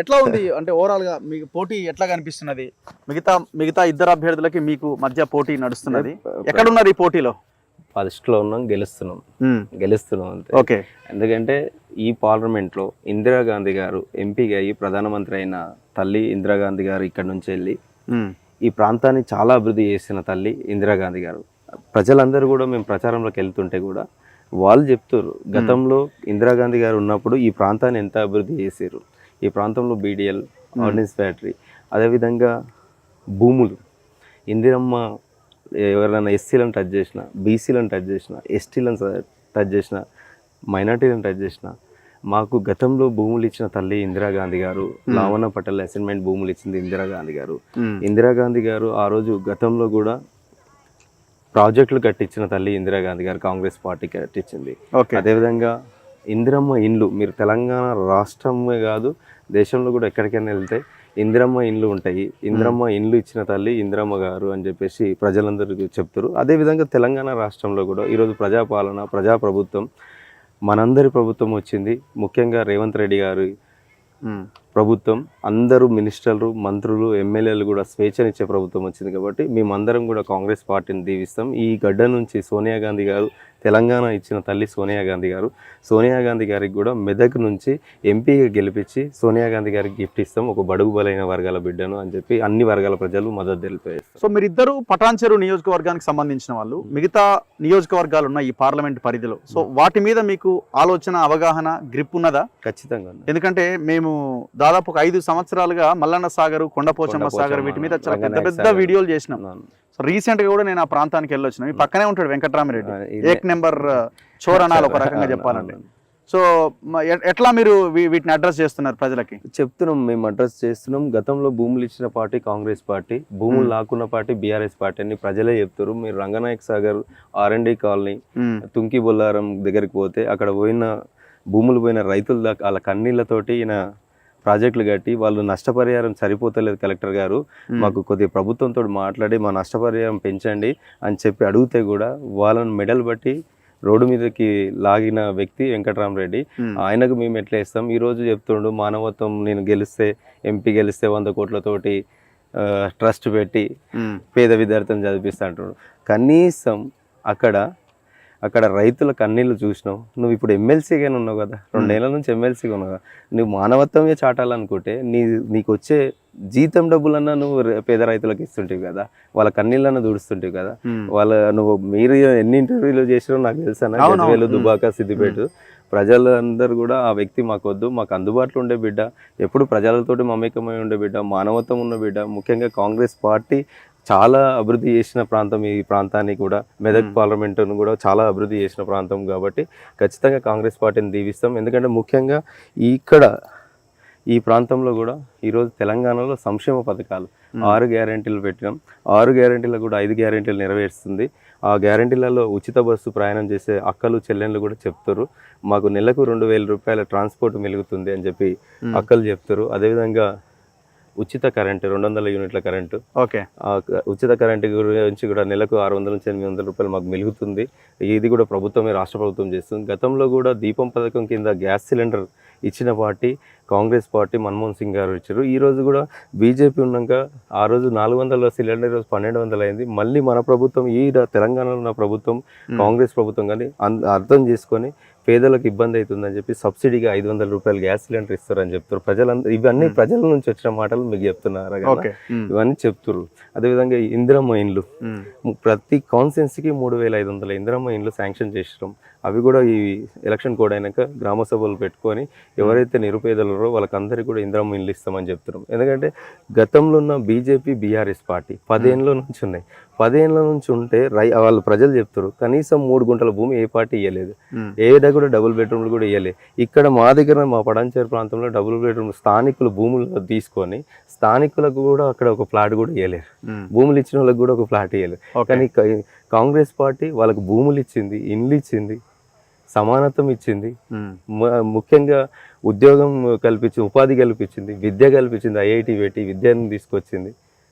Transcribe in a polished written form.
ఎట్లా ఉంది అంటే ఓవరాల్ గా మీకు పోటీ ఎట్లా కనిపిస్తున్నది? మిగతా ఇద్దరు అభ్యర్థులకి మీకు మధ్య పోటీ నడుస్తున్నది. ఎక్కడున్నారు ఈ పోటీలో? ఫస్ట్ లో ఉన్నాం, గెలుస్తున్నాం అంతే. ఓకే. ఎందుకంటే ఈ పార్లమెంట్ లో ఇందిరాగాంధీ గారు ఎంపీగా అయ్యి ప్రధానమంత్రి అయిన తల్లి ఇందిరాగాంధీ గారు ఇక్కడ నుంచి వెళ్ళి ఈ ప్రాంతాన్ని చాలా అభివృద్ధి చేసిన తల్లి ఇందిరాగాంధీ గారు. ప్రజలందరూ కూడా మేము ప్రచారంలోకి వెళ్తుంటే కూడా వాళ్ళు చెప్తారు, గతంలో ఇందిరాగాంధీ గారు ఉన్నప్పుడు ఈ ప్రాంతాన్ని ఎంత అభివృద్ధి చేశారు. ఈ ప్రాంతంలో బీడిఎల్, ఆర్డినెన్స్ ఫ్యాక్టరీ, అదేవిధంగా భూములు, ఇందిరమ్మ ఎవరైనా ఎస్సీలను టచ్ చేసిన, బీసీలను టచ్ చేసిన, ఎస్టీలను టచ్ చేసిన, మైనార్టీలను టచ్ చేసిన, మాకు గతంలో భూములు ఇచ్చిన తల్లి ఇందిరాగాంధీ గారు. లావణ పటేల్ అసైన్మెంట్ భూములు ఇచ్చింది ఇందిరాగాంధీ గారు. ఇందిరాగాంధీ గారు ఆ రోజు గతంలో కూడా ప్రాజెక్టులు కట్టించిన తల్లి ఇందిరాగాంధీ గారు, కాంగ్రెస్ పార్టీ కట్టించింది. అదేవిధంగా ఇందిరమ్మ ఇండ్లు, మీరు తెలంగాణ రాష్ట్రమే కాదు దేశంలో కూడా ఎక్కడికైనా వెళ్తే ఇందిరమ్మ ఇండ్లు ఉంటాయి. ఇందిరమ్మ ఇండ్లు ఇచ్చిన తల్లి ఇందిరమ్మ గారు అని చెప్పేసి ప్రజలందరికీ చెప్తారు. అదేవిధంగా తెలంగాణ రాష్ట్రంలో కూడా ఈరోజు ప్రజాపాలన, ప్రజాప్రభుత్వం, మనందరి ప్రభుత్వం వచ్చింది. ముఖ్యంగా రేవంత్ రెడ్డి గారు ప్రభుత్వం, అందరూ మినిస్టర్లు, మంత్రులు, ఎమ్మెల్యేలు కూడా స్వేచ్ఛనిచ్చే ప్రభుత్వం వచ్చింది. కాబట్టి మేమందరం కూడా కాంగ్రెస్ పార్టీని దీవిస్తాం. ఈ గడ్డ నుంచి సోనియా గాంధీ గారు, తెలంగాణ ఇచ్చిన తల్లి సోనియా గాంధీ గారు, సోనియా గాంధీ గారికి కూడా మెదక్ నుంచి ఎంపీగా గెలిపించి సోనియా గాంధీ గారికి గిఫ్ట్ ఇస్తాం, ఒక బడుగు బలైన వర్గాల బిడ్డను అని చెప్పి అన్ని వర్గాల ప్రజలు మద్దతు తెలిపేస్తారు. సో మీరిద్దరు పటాన్చెరు నియోజకవర్గానికి సంబంధించిన వాళ్ళు, మిగతా నియోజకవర్గాలు ఉన్న ఈ పార్లమెంట్ పరిధిలో, సో వాటి మీద మీకు ఆలోచన, అవగాహన, గ్రిప్ ఉన్నదా? ఖచ్చితంగా. ఎందుకంటే మేము దాదాపు ఒక 5 సంవత్సరాలుగా మల్లన్న సాగర్, కొండపోచమ్మ సాగర్, వీటి మీద చాలా పెద్ద వీడియోలు చేసినాం. సో రీసెంట్ గా కూడా నేను ఆ ప్రాంతానికి వెళ్ళొచ్చిన. ఈ పక్కనే ఉంటాడు వెంకట్రామిరెడ్డి, 1 నెంబర్ చోర్ అనాలి ఒక రకంగా చెప్పాలంటే. సో ఎట్లా మీరు వీటిని అడ్రస్ చేస్తున్నారు ప్రజలకి? చెప్తున్నాం, మేము అడ్రస్ చేస్తున్నాం. గతంలో భూములు ఇచ్చిన పార్టీ కాంగ్రెస్ పార్టీ, భూములు లాక్కున్న పార్టీ బీఆర్ఎస్ పార్టీ అని ప్రజలే చెప్తారు. మీరు రంగనాయక్ సాగర్, ఆర్ఎండి కాలనీ, తుంకి బొల్లారం దగ్గరికి పోతే అక్కడ భూములు పోయిన రైతుల దాకా వాళ్ళ కన్నీళ్లతోటి ఈయన ప్రాజెక్టులు కట్టి వాళ్ళు నష్టపరిహారం సరిపోతలేదు కలెక్టర్ గారు, మాకు కొద్దిగా ప్రభుత్వంతో మాట్లాడి మా నష్టపరిహారం పెంచండి అని చెప్పి అడిగితే కూడా వాళ్ళని మెడల్ బట్టి రోడ్డు మీదకి లాగిన వ్యక్తి వెంకట్రామరెడ్డి. ఆయనకు మేము ఎట్లా ఇస్తాం? ఈరోజు చెప్తుండు మానవత్వం, నేను గెలిస్తే, ఎంపీ గెలిస్తే 100 కోట్లతోటి ట్రస్ట్ పెట్టి పేద విద్యార్థులను చదివిస్తా అంటున్నాడు. కనీసం అక్కడ రైతుల కన్నీళ్ళు చూసినావు. నువ్వు ఇప్పుడు ఎమ్మెల్సీగానే ఉన్నావు కదా, 2 ఏళ్ల నుంచి ఎమ్మెల్సీగా ఉన్నావు కదా, నువ్వు మానవత్వమే చాటాలనుకుంటే నీకు వచ్చే జీతం డబ్బులన్నా నువ్వు పేద రైతులకు ఇస్తుంటివి కదా, వాళ్ళ కన్నీళ్ళన్నా దూడుస్తుంటివి కదా. మీరు ఎన్ని ఇంటర్వ్యూలు చేసినా నాకు తెలుసా, గజ్వేలు, దుబాక, సిద్దిపేట ప్రజలందరూ కూడా ఆ వ్యక్తి మాకు వద్దు, మాకు అందుబాటులో ఉండే బిడ్డ, ఎప్పుడు ప్రజలతోటి మమేకమై ఉండే బిడ్డ, మానవత్వం ఉన్న బిడ్డ. ముఖ్యంగా కాంగ్రెస్ పార్టీ చాలా అభివృద్ధి చేసిన ప్రాంతం ఈ ప్రాంతాన్ని కూడా, మెదక్ పార్లమెంటును కూడా చాలా అభివృద్ధి చేసిన ప్రాంతం కాబట్టి ఖచ్చితంగా కాంగ్రెస్ పార్టీని దీవిస్తాం. ఎందుకంటే ముఖ్యంగా ఈ ప్రాంతంలో కూడా ఈరోజు తెలంగాణలో సంక్షేమ పథకాలు 6 గ్యారెంటీలు పెట్టినాం. 6 గ్యారెంటీలు కూడా 5 గ్యారెంటీలు నెరవేరుస్తుంది. ఆ గ్యారెంటీలలో ఉచిత బస్సు ప్రయాణం చేసే అక్కలు, చెల్లెళ్ళు కూడా చెప్తారు. మాకు నెలకు 2,000 రూపాయల ట్రాన్స్పోర్ట్ మిగులుతుంది అని చెప్పి అక్కలు చెప్తారు. అదేవిధంగా ఉచిత కరెంటు, 200 యూనిట్ల కరెంటు. ఓకే. ఉచిత కరెంటు గురించి కూడా నెలకు 600 నుంచి 800 రూపాయలు మాకు మిగులుతుంది. ఇది కూడా ప్రభుత్వమే, రాష్ట్ర ప్రభుత్వం చేస్తుంది. గతంలో కూడా దీపం పథకం కింద గ్యాస్ సిలిండర్ ఇచ్చిన పార్టీ కాంగ్రెస్ పార్టీ, మన్మోహన్ సింగ్ గారు ఇచ్చారు. ఈ రోజు కూడా బీజేపీ ఉన్నాక ఆ రోజు 400 సిలిండర్, ఈరోజు 1200 అయింది. మళ్ళీ మన ప్రభుత్వం, ఈ తెలంగాణలో ఉన్న ప్రభుత్వం, కాంగ్రెస్ ప్రభుత్వం కానీ అర్థం చేసుకొని పేదలకు ఇబ్బంది అవుతుందని చెప్పి సబ్సిడీగా 500 రూపాయలు గ్యాస్ సిలిండర్ ఇస్తారని చెప్తారు. ఇవన్నీ ప్రజల నుంచి వచ్చిన మాటలు మీకు చెప్తున్నారు, ఇవన్నీ చెప్తారు. అదేవిధంగా ఇందిరమ్మ ఇండ్లు, ప్రతి కాన్స్టిట్యున్సీకి 3,500 ఇందిరమ్మ ఇండ్లు శాంక్షన్ చేసినాం. అవి కూడా ఈ ఎలక్షన్ కోడ్ అయినాక గ్రామ సభలు పెట్టుకొని ఎవరైతే నిరుపేదలు ఉన్నారో వాళ్ళకందరికీ కూడా ఇందిరమ్మ ఇండ్లు ఇస్తామని చెప్తున్నాం. ఎందుకంటే గతంలో ఉన్న బీజేపీ, బీఆర్ఎస్ పార్టీ 10 ఏళ్ళ నుంచి ఉన్నాయి. 10 ఏళ్ళ నుంచి ఉంటే వాళ్ళు ప్రజలు చెప్తారు కనీసం 3 గుంటల భూమి ఏ పార్టీ ఇవ్వలేదు, ఏడా కూడా డబుల్ బెడ్రూమ్లు కూడా ఇవ్వలేదు. ఇక్కడ మా దగ్గర, మా పటాన్చెరు ప్రాంతంలో డబుల్ బెడ్రూమ్ స్థానికులు భూములు తీసుకొని స్థానికులకు కూడా అక్కడ ఒక ఫ్లాట్ కూడా ఇవ్వలేరు, భూములు ఇచ్చిన వాళ్ళకి కూడా ఒక ఫ్లాట్ ఇవ్వలేదు. కానీ కాంగ్రెస్ పార్టీ వాళ్ళకు భూములు ఇచ్చింది, ఇండ్లు ఇచ్చింది, సమానత్వం ఇచ్చింది, ముఖ్యంగా ఉద్యోగం కల్పించి, ఉపాధి కల్పించింది, విద్య కల్పించింది, ఐఐటి పెట్టి విద్యను తీసుకొచ్చింది.